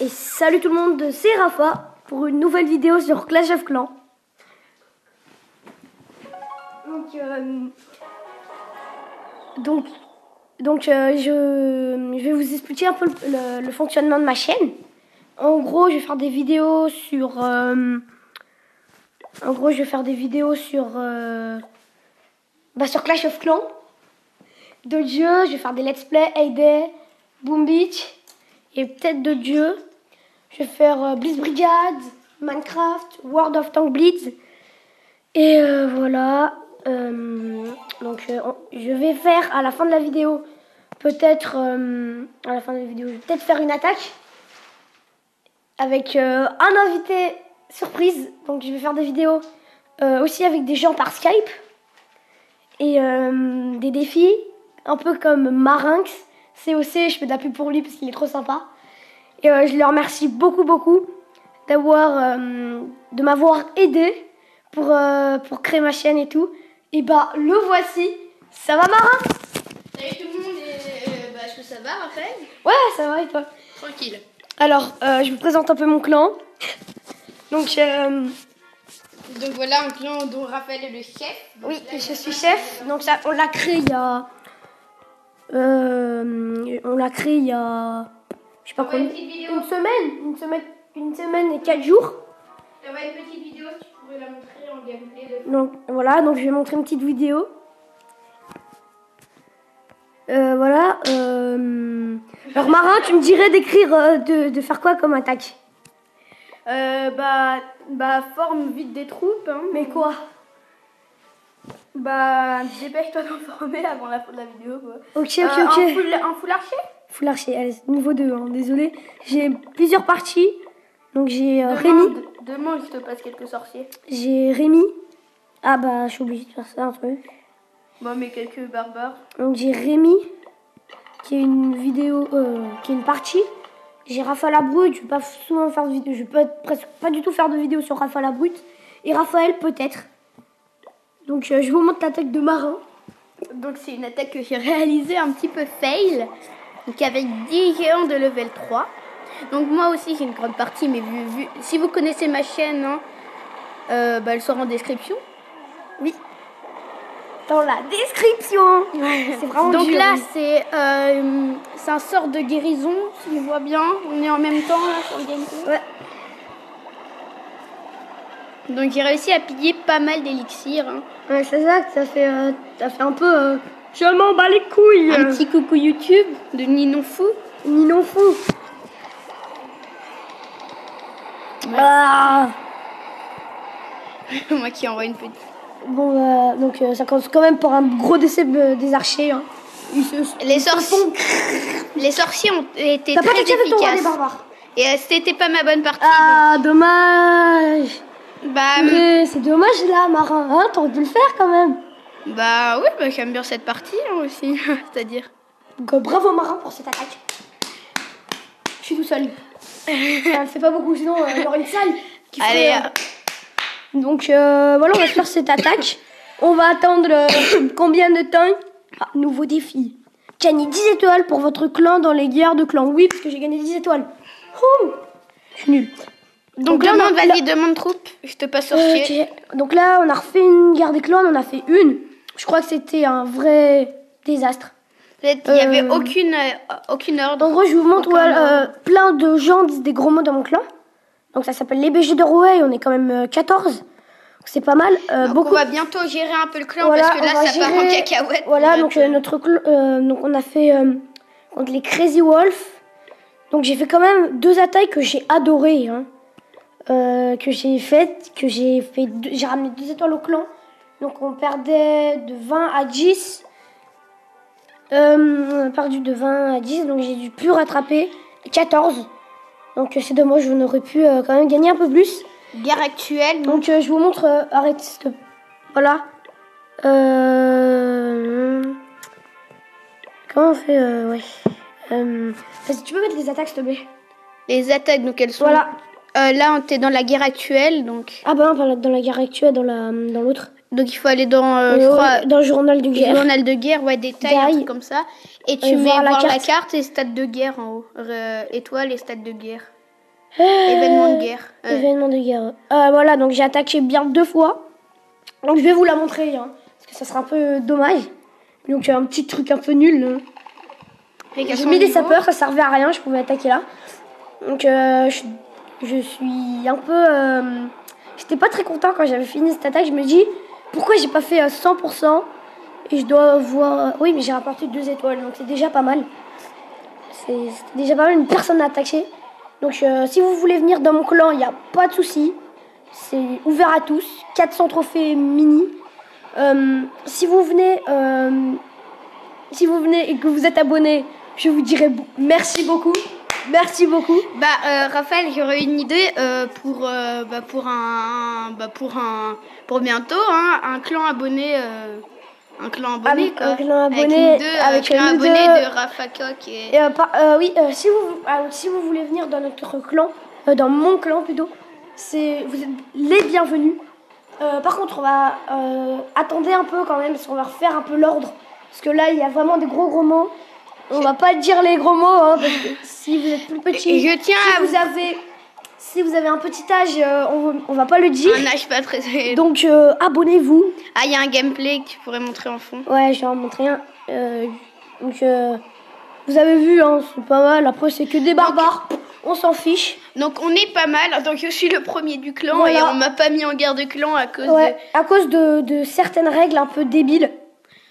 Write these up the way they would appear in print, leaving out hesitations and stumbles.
Et salut tout le monde, c'est Rafa pour une nouvelle vidéo sur Clash of Clans. Je vais vous expliquer un peu le fonctionnement de ma chaîne. En gros, je vais faire des vidéos sur sur Clash of Clans, d'autres jeux. Je vais faire des let's play, Hay, Boom Beach et peut-être d'autres jeux. Je vais faire Blitz Brigade, Minecraft, World of Tanks Blitz. Et voilà. Je vais faire à la fin de la vidéo, peut-être je vais peut-être faire une attaque avec un invité surprise. Donc je vais faire des vidéos aussi avec des gens par Skype et des défis, un peu comme Marinx, COC. Je fais de la pub pour lui parce qu'il est trop sympa. Et je le remercie beaucoup de m'avoir aidé pour créer ma chaîne et tout. Et bah le voici. Ça va, Marin? Salut tout le monde, est-ce que ça va, Raphaël? Ouais, ça va et toi? Tranquille. Alors, je vous présente un peu mon clan. Donc voilà un clan dont Raphaël est le chef. Donc, oui, je suis chef. Donc ça, on l'a créé il y a... je sais pas combien... Une semaine et 4 jours. Il y aura une petite vidéo, tu pourrais la montrer en gameplay. Donc voilà, donc je vais montrer une petite vidéo. Voilà. Alors Marin, tu me dirais d'écrire, de faire quoi comme attaque? Forme vite des troupes. Hein. Mais quoi? Dépêche-toi d'informer avant la fin de la vidéo. Quoi. Ok. Un full archer? Full archer, allez, niveau 2, hein, désolé. J'ai plusieurs parties. Donc j'ai Rémi. Demain, je te passe quelques sorciers. J'ai Rémi. Ah bah, je suis obligée de faire ça, un truc. Bon, mais quelques barbares. Donc j'ai Rémi, qui est une vidéo, qui est une partie. J'ai Rafa la Brute, je vais pas souvent faire de vidéos, je peux presque pas du tout faire de vidéos sur Rafa la Brute. Et Raphaël peut-être. Donc je vous montre l'attaque de Marin. Donc c'est une attaque que j'ai réalisée un petit peu fail. Donc avec 10 géants de level 3. Donc moi aussi j'ai une grande partie, mais si vous connaissez ma chaîne, hein, elle sera en description. Oui. Dans la description. C'est vraiment donc dur, là oui. c'est un sort de guérison, si je vois bien. On est en même temps là sur le gameplay. Ouais. Donc j'ai réussi à piller pas mal d'élixirs. Hein. Ouais, c'est ça que ça fait un peu... je m'en bats les couilles. Un petit coucou YouTube de Ninon Fou. Ninon Fou. Ouais. Ah. Moi qui envoie une petite. Bon, donc ça commence quand même par un gros décès des archers. Hein. Les sorciers ont été très efficaces. Avec ton roi des barbares. Et c'était pas ma bonne partie. Ah, donc... dommage. C'est dommage là, Marin. Hein, t'aurais dû le faire quand même. Oui, j'aime bien cette partie hein, aussi. C'est-à-dire. Donc bravo Marin pour cette attaque. Je suis tout seul. Ça ne fait pas beaucoup, sinon il y aurait une salle qui ferait... Allez. Donc voilà, on va faire cette attaque. On va attendre combien de temps? Nouveau défi. Gagner 10 étoiles pour votre clan dans les guerres de clans. Oui, parce que j'ai gagné 10 étoiles. Ouh, je suis nulle. Donc vas-y, demande troupe. Je te passe sorcier. Okay. Donc là, on a refait une guerre des clans. On en a fait une. Je crois que c'était un vrai désastre. Il n'y avait aucune ordre. En gros, je vous montre plein de gens disent des gros mots dans mon clan. Donc ça s'appelle les BG de Rouet. On est quand même 14. C'est pas mal. On va bientôt gérer un peu le clan parce que là, ça part en cacahuète. Voilà, donc notre clan, donc on a fait contre les Crazy Wolf. Donc j'ai fait quand même 2 attaques que j'ai adorées. Hein. J'ai ramené 2 étoiles au clan. Donc on perdait de 20 à 10. On a perdu de 20 à 10, donc j'ai dû plus rattraper 14. Donc c'est dommage, on aurait pu quand même gagner un peu plus. Guerre actuelle. Donc je vous montre, arrête, voilà. Comment on fait, ouais. Vas-y, tu peux mettre les attaques s'il te plaît. Les attaques, donc elles sont... Voilà. Là, on est dans la guerre actuelle, donc... Ah bah non, dans la guerre actuelle, dans l'autre. Donc il faut aller dans, je crois, dans le journal de guerre. Journal de guerre, ouais, détails, un truc comme ça. Et tu mets voir la carte et stade de guerre en haut. Étoile et stade de guerre. Événement de guerre. Événement de guerre. Voilà, donc j'ai attaqué bien 2 fois. Donc je vais vous la montrer, hein, parce que ça serait un peu dommage. Donc un petit truc un peu nul. J'ai mis des sapeurs, ça servait à rien, je pouvais attaquer là. Donc je suis un peu... J'étais pas très content quand j'avais fini cette attaque. Je me dis, pourquoi j'ai pas fait 100%? Et je dois avoir... Oui, mais j'ai rapporté 2 étoiles, donc c'est déjà pas mal. C'est déjà pas mal, une personne n'a attaqué. Donc si vous voulez venir dans mon clan, il n'y a pas de souci. C'est ouvert à tous. 400 trophées mini. Si vous venez et que vous êtes abonné, je vous dirai merci beaucoup. Merci beaucoup. Raphaël, j'aurais une idée pour bientôt, hein, un clan abonné. Un clan abonné, quoi. Un clan abonné avec un abonné de Rafa Coq et... oui, si vous voulez venir dans notre clan, dans mon clan plutôt, vous êtes les bienvenus. Par contre, on va attendre un peu quand même, parce qu'on va refaire un peu l'ordre. Parce que là, il y a vraiment des gros mots. On va pas dire les gros mots, hein, parce que si vous êtes plus petit, si vous avez un petit âge, on va pas le dire. Un âge pas très... Donc abonnez-vous. Ah, il y a un gameplay que tu pourrais montrer en fond. Ouais, je vais en montrer un. Donc vous avez vu, hein, c'est pas mal. Après, c'est que des barbares. On s'en fiche. Donc on est pas mal. Donc je suis le premier du clan, voilà. Et on m'a pas mis en guerre de clan à cause à cause de certaines règles un peu débiles.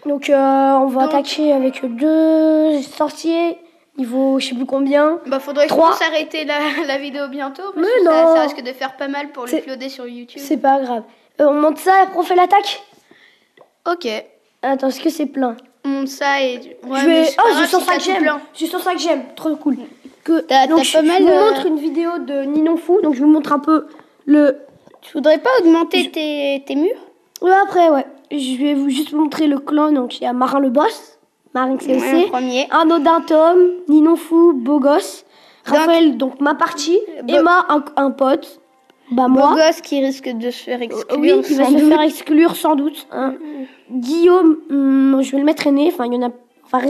Donc on va attaquer avec 2 sorciers. Niveau je sais plus combien. Faudrait que je s'arrêter la vidéo bientôt. Parce que ça risque de faire pas mal pour le uploader sur YouTube. C'est pas grave. On monte ça et après on fait l'attaque. Ok. Attends, est-ce que c'est plein? On monte ça et... Ouais, j'ai 105 gemmes. J'ai 105 gemmes. Trop cool. Donc je vous montre une vidéo de Ninonfou. Donc je vous montre un peu le... Tu voudrais pas augmenter tes murs? Ouais, après, ouais. Je vais juste vous montrer le clan. Donc il y a Marin le boss. Marin COC. Anodin Tom. Ninonfou, beau gosse. Raphaël, donc ma partie. Emma, un pote. Moi. Beau gosse qui risque de se faire exclure. Oui, qui va se faire exclure sans doute. Hein. Guillaume, je vais le mettre aîné. Enfin, il y en a... Enfin,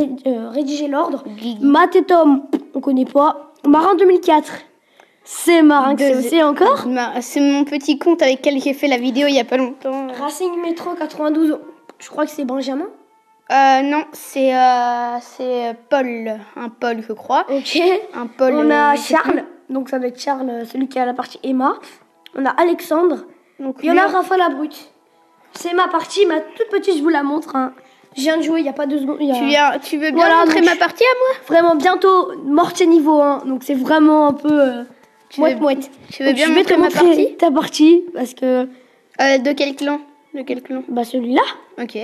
rédiger l'ordre. Matt et Tom, on connaît pas. Marin 2004. C'est Marin COC encore. C'est mon petit compte avec lequel j'ai fait la vidéo il y a pas longtemps. Racing Métro 92. Je crois que c'est Benjamin. Non, c'est Paul. Un Paul, je crois. Ok. Un Paul. On a Charles. Donc ça va être Charles, celui qui a la partie Emma. On a Alexandre. Donc il y en a Rafa la brute. C'est ma partie, ma toute petite, je vous la montre. Hein. Je viens de jouer il n'y a pas 2 secondes. Tu veux bien montrer ma partie à moi? Vraiment, bientôt, mortier niveau 1. Donc c'est vraiment un peu mouette. Tu veux bien montrer ma partie? Ta partie, parce que... de quel clan? Celui-là. Ok.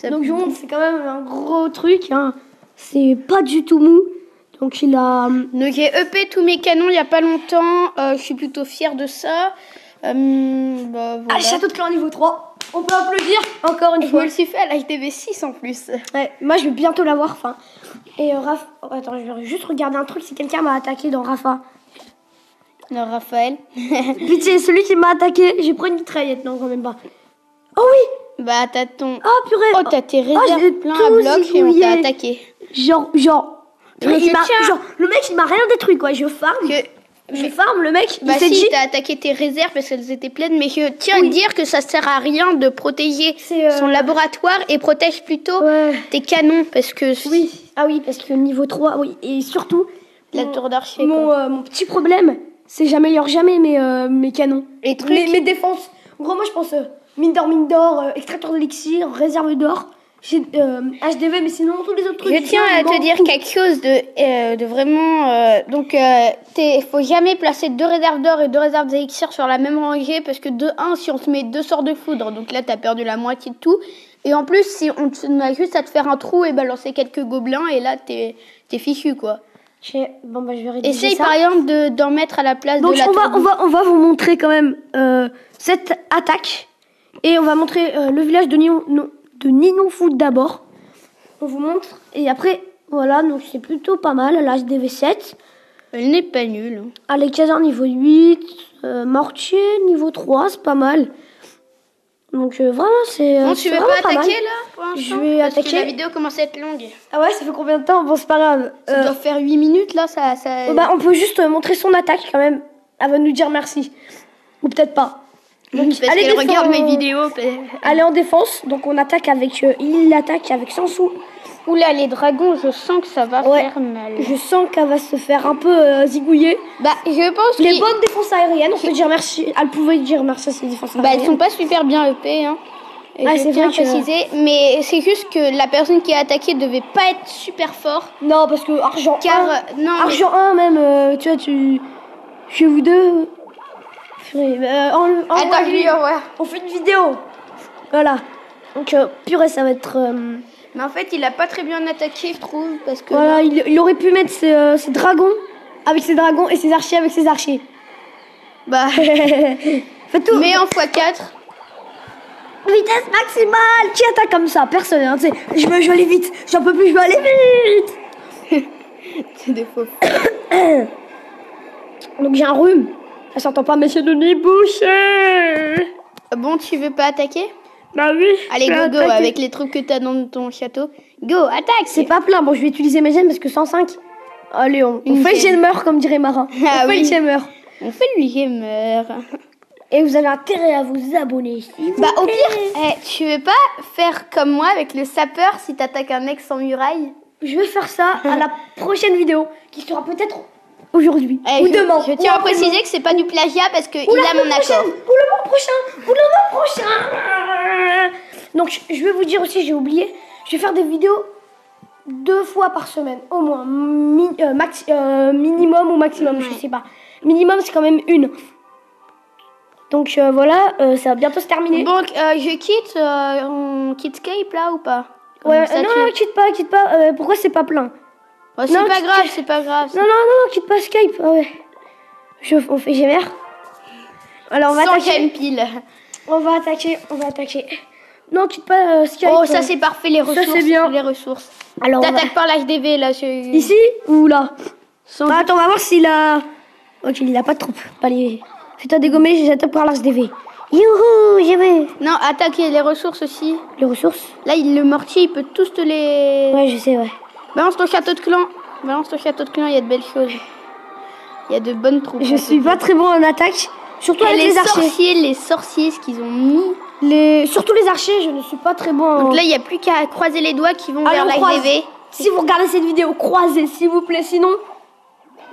Donc je vous montre, c'est quand même un gros truc. Hein. C'est pas du tout mou. Donc il a... Donc j'ai EP tous mes canons il n'y a pas longtemps. Je suis plutôt fière de ça. Voilà. Château de clan niveau 3. On peut applaudir encore une fois. Je me le suis fait à l'ITV 6 en plus. Ouais, moi je vais bientôt l'avoir. Enfin. Et Rafa... attends, je vais juste regarder un truc si quelqu'un m'a attaqué dans Rafa. Non, Raphaël. Pitié, celui qui m'a attaqué, j'ai pris une mitraillette. Non, quand même pas. Oh oui. T'as ton... Oh purée. Oh, t'as tes réserves plein à bloc et on t'a attaqué. Genre, le mec il m'a rien détruit quoi. Je farm. Je farm, le mec. T'as attaqué tes réserves parce qu'elles étaient pleines, mais je tiens à dire que ça sert à rien de protéger son laboratoire et protège plutôt tes canons parce que... Oui, parce que niveau 3, oui, et surtout... La tour d'archer. Mon petit problème, c'est que j'améliore jamais mes canons. Mes défenses. En gros, moi je pense mine d'or, extracteur d'élixir, réserve d'or. J'ai HDV, mais sinon tous les autres trucs. Je tiens à te dire quelque chose de vraiment... faut jamais placer 2 réserves d'or et 2 réserves d'élixir sur la même rangée parce que de 1, si on te met 2 sorts de foudre, donc là t'as perdu la moitié de tout. Et en plus, si on a juste à te faire un trou et balancer quelques gobelins et là t'es fichu quoi. Je vais rédiger Essaye ça. par exemple d'en mettre à la place de la tour. Donc on va vous montrer quand même cette attaque. Et on va montrer le village de Ninonfou d'abord. On vous montre. Et après, voilà, donc c'est plutôt pas mal. Là, HDV7. Elle n'est pas nulle. Alexandre niveau 8. Mortier niveau 3, c'est pas mal. Donc vraiment, c'est. Bon, tu veux pas attaquer là pour l'instant? Je vais attaquer. Parce que la vidéo commence à être longue. Ah ouais, ça fait combien de temps? Bon, c'est pas grave. Ça doit faire 8 minutes là. On peut juste montrer son attaque quand même. Elle va nous dire merci. Ou peut-être pas. Donc, Parce allez, qu'elle regarde mes défendre. vidéos. Elle est en défense, donc on attaque avec... il attaque avec Sansou. Oula, les dragons, je sens que ça va Ouais. faire mal. Je sens qu'elle va se faire un peu zigouiller. Bah, je pense Les bonnes défenses aériennes, on peut dire merci. Elle pouvait dire merci à ses défenses Bah, aériennes. elles sont pas super bien EP, hein. Ah, Je c'est tiens à vrai que- préciser, mais c'est juste que la personne qui a attaqué devait pas être super fort. Non, parce que Argent Car, 1, non, mais- Argent 1 même, tu vois, chez vous deux... Attends, je lui envoie. On fait une vidéo. Voilà. Donc, purée, ça va être... Mais en fait, il a pas très bien attaqué, je trouve, parce que... Voilà, il aurait pu mettre ses dragons avec ses dragons et ses archers avec ses archers. Bah, Faites tout. mais en x4. Vitesse maximale. Qui attaque comme ça? Personne, hein, tu sais. Je veux aller vite. J'en peux plus, je veux aller vite. C'est des faux. Donc j'ai un rhume. Ça s'entend pas, monsieur Denis bouché. Bon, tu veux pas attaquer? Bah oui. Allez, je vais go, go, attaquer. avec les trucs que t'as dans ton château. Go, attaque! C'est pas plein. Bon, je vais utiliser mes gemmes parce que 105. Allez, on Une fait le gemme. gemmer, comme dirait Marin. Ah On fait oui. le gemmer. On fait le gamer. Et vous avez intérêt à vous abonner. s'il vous Bah, au plaît. pire, tu veux pas faire comme moi avec le sapeur si t'attaques un mec sans muraille? Je vais faire ça à la prochaine vidéo qui sera peut-être aujourd'hui Eh, ou je- demain. Je tiens à préciser que c'est pas du plagiat parce qu'il Ou la a mon semaine prochaine, accord. ou le mois prochain, ou le mois prochain. Donc je vais vous dire aussi, j'ai oublié, je vais faire des vidéos 2 fois par semaine, au moins, minimum ou maximum, je sais pas. Minimum c'est quand même une. Donc voilà, ça va bientôt se terminer. Donc, je quitte, on quitte Skype là ou pas? Comme Ouais, ça, non, tu- non, quitte pas. Pourquoi c'est pas plein? Oh, c'est non, pas quitte- grave, c'est pas grave. Non, quitte pas Skype. Ah ouais. On fait GMR. Alors on va Sans attaquer. j'aime pile. On va attaquer. Non, quitte pas Skype. Oh, ça c'est parfait, les Ça, ressources. c'est bien. Les ressources. Alors, on va- T'attaques par l'HDV là. Ici ou là? Sans- Attends, on va voir s'il a... Ok, il a pas de troupe. Allez, fais-toi dégommer, j'attaque par l'HDV. Youhou, j'ai vu. Non, attaquer les ressources aussi. Les ressources? Là, le mortier, il peut tous te les... Ouais, je sais, ouais. Balance ton château de clan. Balance ton château de clan, il y a de belles choses. Il y a de bonnes troupes. Je suis pas très bon en attaque. Surtout Et avec les archers. les sorciers, ce qu'ils ont mis. Surtout les archers, je ne suis pas très bon en... Donc là, il n'y a plus qu'à croiser les doigts qui vont Allez, vers on croise. l'HDV. Si vous regardez cette vidéo, croisez, s'il vous plaît. Sinon,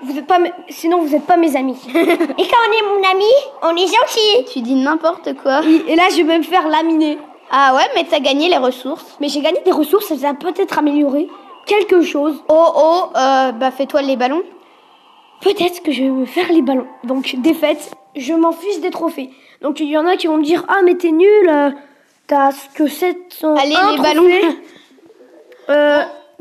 vous n'êtes pas, sinon, vous n'êtes pas mes amis. Et quand on est mon ami, on est gentil. Tu dis n'importe quoi. Et là, je vais me faire laminer. Ah ouais, mais t'as gagné les ressources. Mais j'ai gagné des ressources, ça va peut-être améliorer quelque chose. Bah fais-toi les ballons. Peut-être que je vais me faire les ballons. Donc, défaite, je m'en fiche des trophées. Donc, il y en a qui vont me dire, ah, mais t'es nul, t'as que 700. Allez, les ballons.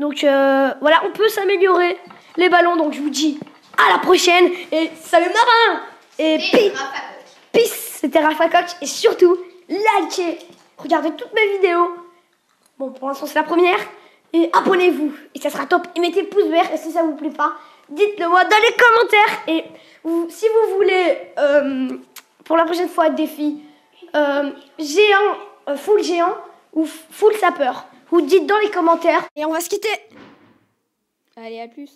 Donc, voilà, on peut s'améliorer. Les ballons, donc je vous dis à la prochaine. Et salut Marin. Et peace, c'était Rafa Coq. Et surtout, likez, regardez toutes mes vidéos. Bon, pour l'instant, c'est la première. Et abonnez-vous. Et ça sera top. Et mettez le pouce vert. Et si ça vous plaît pas, dites-le moi dans les commentaires. Et si vous voulez, pour la prochaine fois, défi géant, full géant ou full sapeur, vous dites dans les commentaires. Et on va se quitter. Allez, à plus.